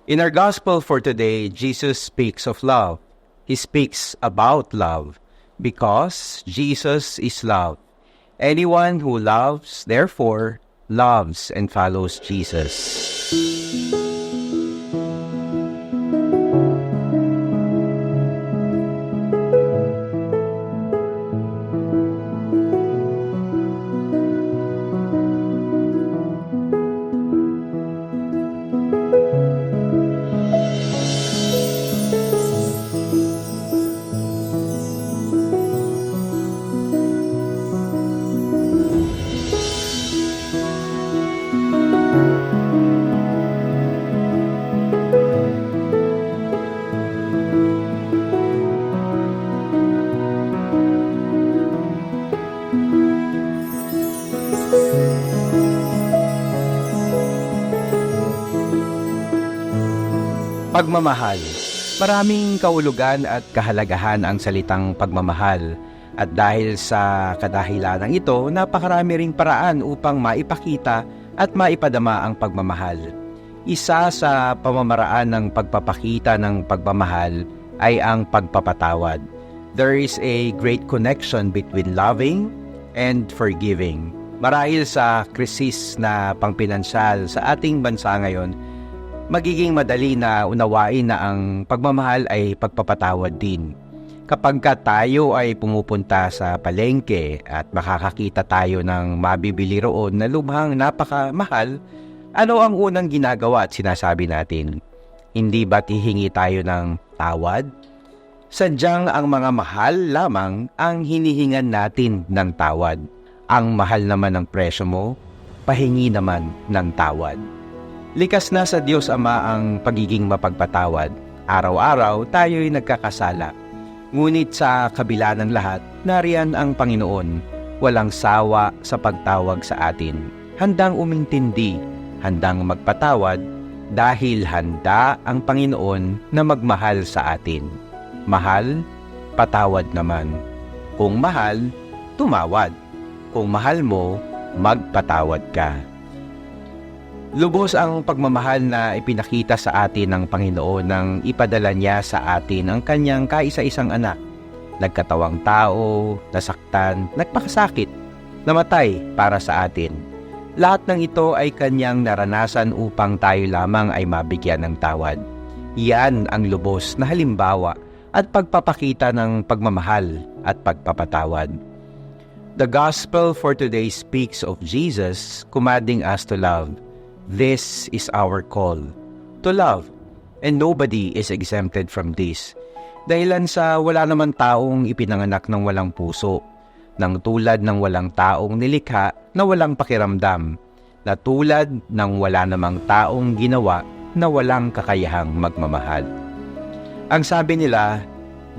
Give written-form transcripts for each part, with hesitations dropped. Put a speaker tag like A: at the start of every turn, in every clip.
A: In our gospel for today, Jesus speaks of love. He speaks about love because Jesus is love. Anyone who loves, therefore, loves and follows Jesus. Pagmamahal. Maraming kahulugan at kahalagahan ang salitang pagmamahal. At dahil sa kadahilanang ito, napakarami ring paraan upang maipakita at maipadama ang pagmamahal. Isa sa pamamaraan ng pagpapakita ng pagmamahal ay ang pagpapatawad. There is a great connection between loving and forgiving. Marahil sa krisis na pangpinansyal sa ating bansa ngayon, magiging madali na unawain na ang pagmamahal ay pagpapatawad din. Kapag tayo ay pumupunta sa palengke at makakakita tayo ng mabibili roon na lubhang napakamahal, ano ang unang ginagawa at sinasabi natin? Hindi ba't hihingi tayo ng tawad? Sadyang ang mga mahal lamang ang hinihingan natin ng tawad. Ang mahal naman ng presyo mo, pahingi naman ng tawad. Likas na sa Diyos Ama ang pagiging mapagpatawad. Araw-araw tayo'y nagkakasala. Ngunit sa kabila ng lahat, nariyan ang Panginoon, walang sawa sa pagtawag sa atin. Handang umintindi, handang magpatawad, dahil handa ang Panginoon na magmahal sa atin. Mahal, patawad naman. Kung mahal, tumawad. Kung mahal mo, magpatawad ka. Lubos ang pagmamahal na ipinakita sa atin ng Panginoon nang ipadala niya sa atin ang kanyang kaisa-isang anak. Nagkatawang tao, nasaktan, nagpakasakit, namatay para sa atin. Lahat ng ito ay kanyang naranasan upang tayo lamang ay mabigyan ng tawad. Iyan ang lubos na halimbawa at pagpapakita ng pagmamahal at pagpapatawad. The Gospel for today speaks of Jesus commanding us to love. This is our call, to love, and nobody is exempted from this. Dahilan sa wala naman taong ipinanganak ng walang puso, nang tulad ng walang taong nilikha na walang pakiramdam, na tulad ng wala namang taong ginawa na walang kakayahang magmamahal. Ang sabi nila,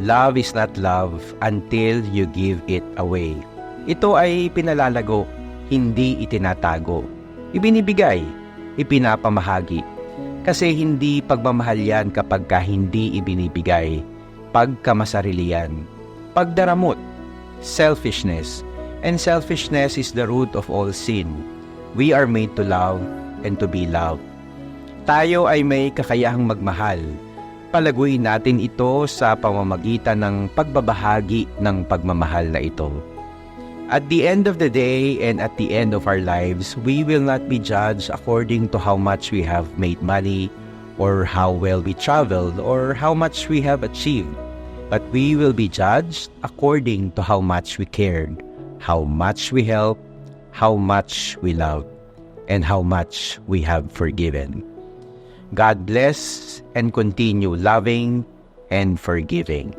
A: love is not love until you give it away. Ito ay pinalalago, hindi itinatago. Ibinibigay, ipinapamahagi. Kasi hindi pagmamahal yan kapag hindi ibinibigay. Pagkamasarili yan. Pagdaramot, selfishness. And selfishness is the root of all sin. We are made to love and to be loved. Tayo ay may kakayahang magmahal. Palaguin natin ito sa pamamagitan ng pagbabahagi ng pagmamahal na ito. At the end of the day and at the end of our lives, we will not be judged according to how much we have made money, or how well we traveled, or how much we have achieved. But we will be judged according to how much we cared, how much we helped, how much we loved, and how much we have forgiven. God bless and continue loving and forgiving.